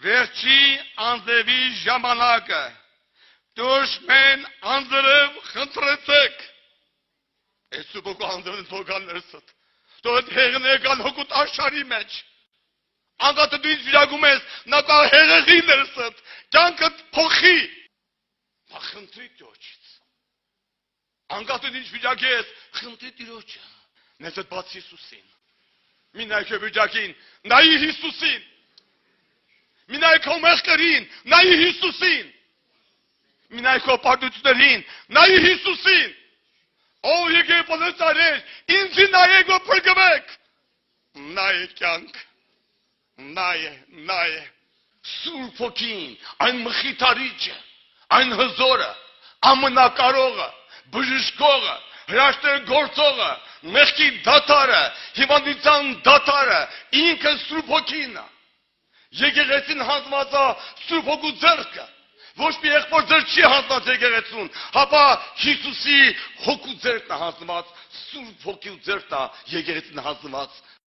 Վերջի անձևի ժամանակը դուք մեն անձրև խնդրեցեք այս սուբոք անձրևն թողաններսդ դու հեղնեկան հոգուտ աշխարհի մեջ անգատը դու ինձ վիրագում ես նա կա հեղեղի ներսդ կյանքդ փոխի նա խնդրի Տիրոջից անգատը դու ինձ վիրագ ես խնդրի Տիրոջը նեզդ բաց Հիսուսին մի նայք վիճակին նայի Հիսուսին մի նայք քո մեղքերին նայի Հիսուսին մի նայք քո պատուծներին նայի Հիսուսին ով եկե պոլեցարեր ինձ նայեք ու փրկվեք նայ կյանք նայ Սուրբ Հոգին այն մխիթարիչը այն հզորը ամենակարողը բժշկողը հրաշքներ գործողը մեղքի դատարը հիվանդության դատարը ինքը Սուրբ Հոգին է Եկեղեցին հանձնված է Սուրբ Հոգու ձեռքը ոչ մի եղբոր ձեռք չի հանձնած եկեղեցուն հապա Հիսուսի հոգու ձեռքն է հանձնված Սուրբ Հոգու ձեռքն է եկեղեցին հանձնված